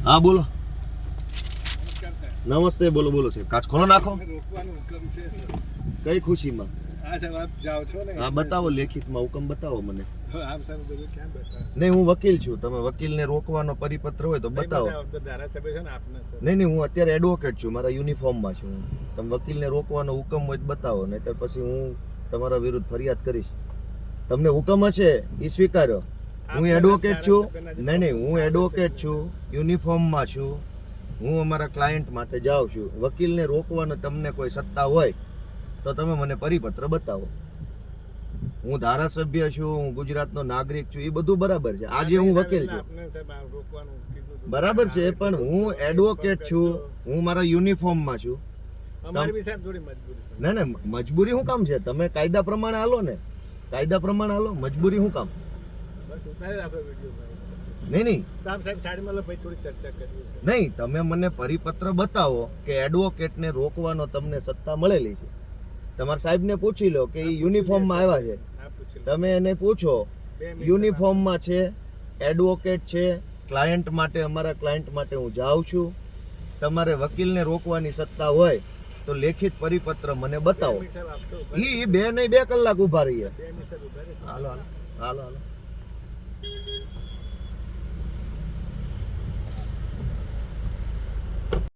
હા બોલો. નમસ્કાર સાહેબ. નમસ્તે. બોલો બોલો સાહેબ. કાચ ખોલો નાખો. રોકવાનો હુકમ છે સર. કઈ ખુશીમાં? હા સાહેબ, આપ જાઓ છો ને. હા બતાવો, લેખિતમાં હુકમ બતાવો મને. આમ સાહેબ બધું ક્યાં બતાવે? નહીં, હું વકીલ છું. તમે વકીલને રોકવાનો પરિપત્ર હોય તો બતાવો. સાહેબ તો ધારાસભ્ય છે ને આપને સર. નહીં નહીં, હું અત્યારે એડવોકેટ છું, મારા યુનિફોર્મમાં છું. તમે વકીલને રોકવાનો હુકમ હોય તો બતાવો, નહીંતર પછી હું તમારા વિરુદ્ધ ફરિયાદ કરીશ. તમને હુકમ હશે એ સ્વીકારો. હું એડવોકેટ છું. નહીં નહીં, હું એડવોકેટ છું, યુનિફોર્મમાં છું. હું અમારા ક્લાયન્ટ માટે જાઉં છું. વકીલને રોકવાનો તમને કોઈ સત્તા હોય તો તમે મને પરિપત્ર બતાવો. હું ધારાસભ્ય છું, હું ગુજરાતનો નાગરિક છું, એ બધું બરાબર છે. આજે હું વકીલ છું, આપને સાહેબ આ રોકવાનું કીધું હતું. બરાબર છે, પણ હું એડવોકેટ છું, હું મારા યુનિફોર્મમાં છું. અમારી બી સાહેબ થોડી મજબૂરી છે. ના ના, મજબૂરી શું કામ છે? તમે કાયદા પ્રમાણે હાલો ને, કાયદા પ્રમાણે હાલો. મજબૂરી શું કામ? બસ ઉતારી રાખો વિડીયો ભાઈ. નહીં નહીં તો આમ સાહેબ સાઈડમાં લો ભાઈ, થોડી ચર્ચા કરવી છે. નહીં, તમે મને પરિપત્ર બતાવો કે એડવોકેટને રોકવાનો તમને સત્તા મળેલી છે. તમારા સાહેબને પૂછી લો કે એ યુનિફોર્મમાં આવ્યા છે. આ પૂછી લો. તમે એને પૂછો, 2 મિનિટ યુનિફોર્મમાં છે, એડવોકેટ છે, ક્લાયન્ટ માટે, અમારા ક્લાયન્ટ માટે હું જાઉં છું. તમારે વકીલને રોકવાની સત્તા હોય તો લેખિત પરિપત્ર મને બતાવો. સાહેબ આપશો. એ 2 નહીં 2 કલાક ઊભા રહીએ. 2 મિનિટ સાહેબ ઉભા રહેશે. હાલો હાલો હાલો હાલો.